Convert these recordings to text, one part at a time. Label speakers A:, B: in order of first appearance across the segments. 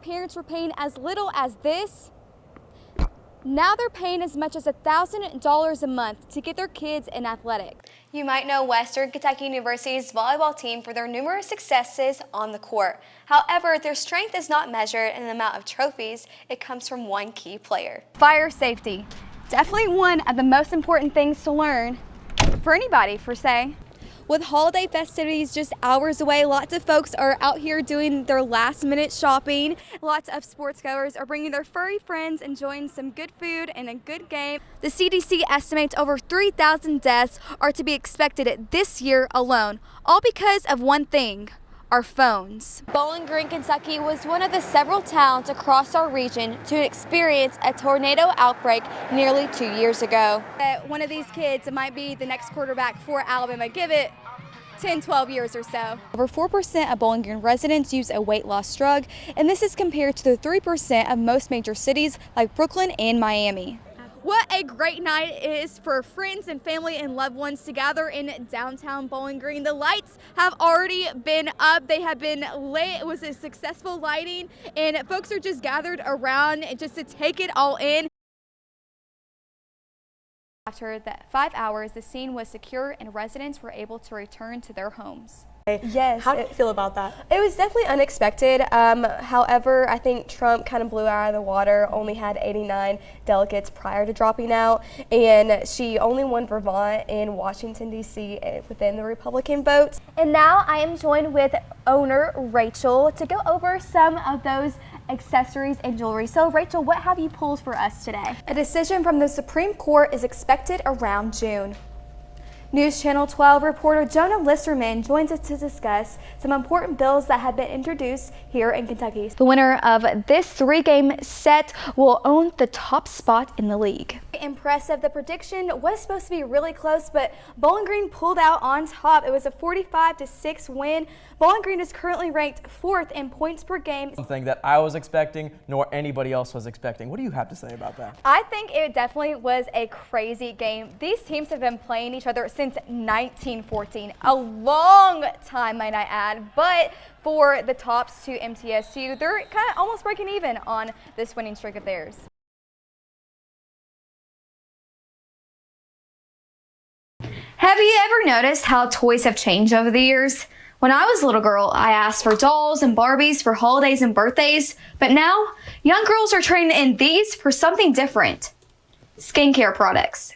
A: parents were paying as little as this, now they're paying as much as $1,000 a month to get their kids in athletics. You might know Western Kentucky University's volleyball team for their numerous successes on the court. However, their strength is not measured in the amount of trophies. It comes from one key player. Fire safety. Definitely one of the most important things to learn for anybody, per se. With holiday festivities just hours away, lots of folks are out here doing their last-minute shopping. Lots of sports goers are bringing their furry friends, enjoying some good food and a good game. The CDC estimates over 3,000 deaths are to be expected this year alone, all because of one thing: our phones. Bowling Green, Kentucky was one of the several towns across our region to experience a tornado outbreak nearly 2 years ago. One of these kids might be the next quarterback for Alabama. Give it 10, 12 years or so. Over 4% of Bowling Green residents use a weight loss drug, and this is compared to the 3% of most major cities like Brooklyn and Miami. What a great night it is for friends and family and loved ones to gather in downtown Bowling Green. The lights have already been up. They have been lit. It was a successful lighting, and folks are just gathered around just to take it all in. After the 5 hours, the scene was secure and residents were able to return to their homes.
B: Yes. How did you feel about that?
C: It was definitely unexpected. However, I think Trump kind of blew out of the water, only had 89 delegates prior to dropping out, and she only won Vermont and Washington, D.C. within the Republican votes. And now I am joined with owner Rachel to go over some of those accessories and jewelry. So Rachel, what have you pulled for us today?
D: A decision from the Supreme Court is expected around June. News Channel 12 reporter Jonah Listerman joins us to discuss some important bills that have been introduced here in Kentucky.
A: The winner of this 3-game set will own the top spot in the league.
D: Impressive. The prediction was supposed to be really close, but Bowling Green pulled out on top. It was a 45-6 win. Bowling Green is currently ranked 4th in points per game.
E: Something that I was expecting, nor anybody else was expecting. What do you have to say about that?
A: I think it definitely was a crazy game. These teams have been playing each other since 1914, a long time, might I add, but for the tops to MTSU, they're kind of almost breaking even on this winning streak of theirs.
F: Have you ever noticed how toys have changed over the years? When I was a little girl, I asked for dolls and Barbies for holidays and birthdays, but now young girls are trading in these for something different: skincare products.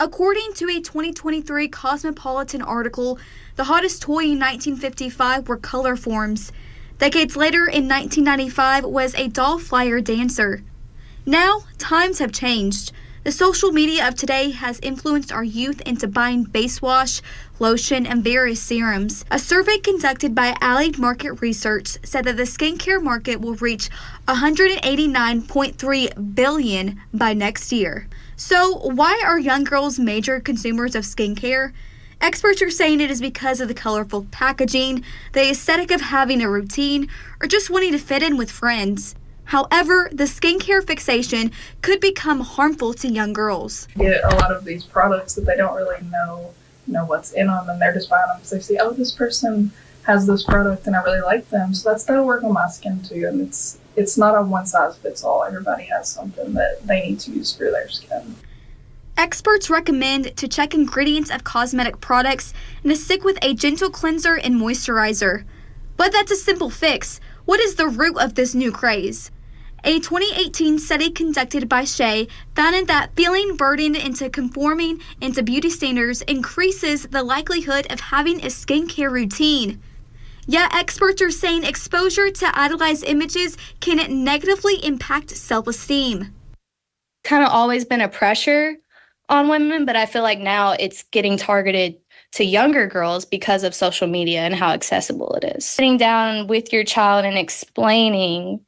D: According to a 2023 Cosmopolitan article, the hottest toy in 1955 were color forms. Decades later, in 1995, was a doll flyer dancer. Now, times have changed. The social media of today has influenced our youth into buying base wash, lotion, and various serums. A survey conducted by Allied Market Research said that the skincare market will reach $189.3 billion by next year. So why are young girls major consumers of skincare? Experts are saying it is because of the colorful packaging, the aesthetic of having a routine, or just wanting to fit in with friends. However, the skincare fixation could become harmful to young girls.
G: Get a lot of these products that they don't really know what's in them, and they're just buying them because they see, oh, this person has this product and I really like them, so that's that'll work on my skin too. And it's not a one size fits all. Everybody has something that they need to use for their skin.
D: Experts recommend to check ingredients of cosmetic products and to stick with a gentle cleanser and moisturizer. But that's a simple fix. What is the root of this new craze? A 2018 study conducted by Shea found that feeling burdened into conforming into beauty standards increases the likelihood of having a skincare routine. Yet experts are saying exposure to idolized images can negatively impact self-esteem.
H: Kind of always been a pressure on women, but I feel like now it's getting targeted to younger girls because of social media and how accessible it is. Sitting down with your child and explaining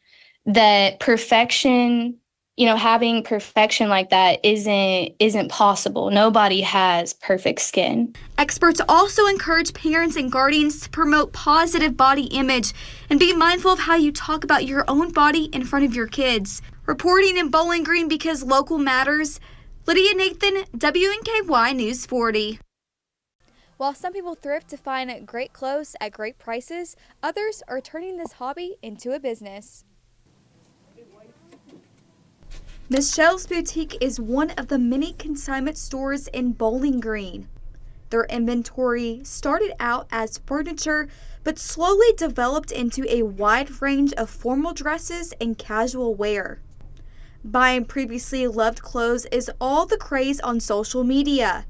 H: that perfection, having perfection like that isn't possible. Nobody has perfect skin.
D: Experts also encourage parents and guardians to promote positive body image and be mindful of how you talk about your own body in front of your kids. Reporting in Bowling Green because local matters, Lydia Nathan, WNKY News 40.
A: While some people thrift to find great clothes at great prices, others are turning this hobby into a business.
D: Michelle's Boutique is one of the many consignment stores in Bowling Green. Their inventory started out as furniture, but slowly developed into a wide range of formal dresses and casual wear. Buying previously loved clothes is all the craze on social media.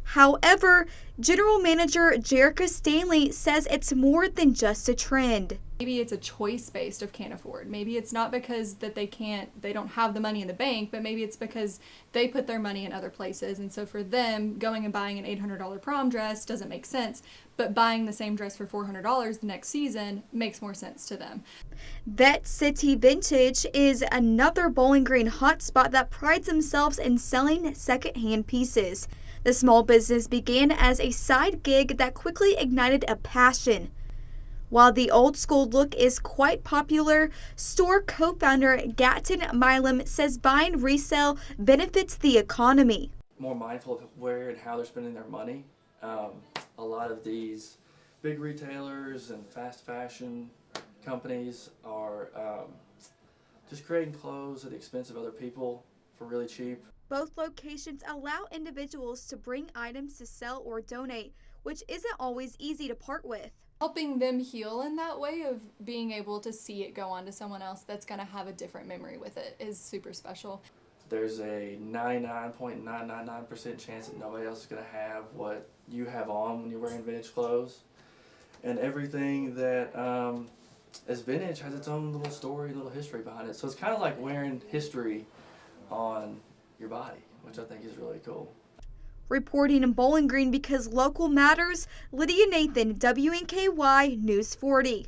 D: However, General Manager Jerica Stanley says it's more than just a trend.
I: Maybe it's a choice based of can't afford. Maybe it's not because that they don't have the money in the bank, but maybe it's because they put their money in other places. And so for them, going and buying an $800 prom dress doesn't make sense, but buying the same dress for $400 the next season makes more sense to them.
D: Vet City Vintage is another Bowling Green hotspot that prides themselves in selling secondhand pieces. The small business began as a side gig that quickly ignited a passion. While the old school look is quite popular, store co-founder Gatton Milam says buying resale benefits the economy.
J: More mindful of where and how they're spending their money. A lot of these big retailers and fast fashion companies are just creating clothes at the expense of other people for really cheap.
D: Both locations allow individuals to bring items to sell or donate, which isn't always easy to part with.
I: Helping them heal in that way of being able to see it go on to someone else that's going to have a different memory with it is super special.
J: There's a 99.999% chance that nobody else is going to have what you have on when you're wearing vintage clothes. And everything that is vintage has its own little story, little history behind it. So it's kind of like wearing history on your body, which I think is really cool.
D: Reporting in Bowling Green because local matters, Lydia Nathan, WNKY News 40.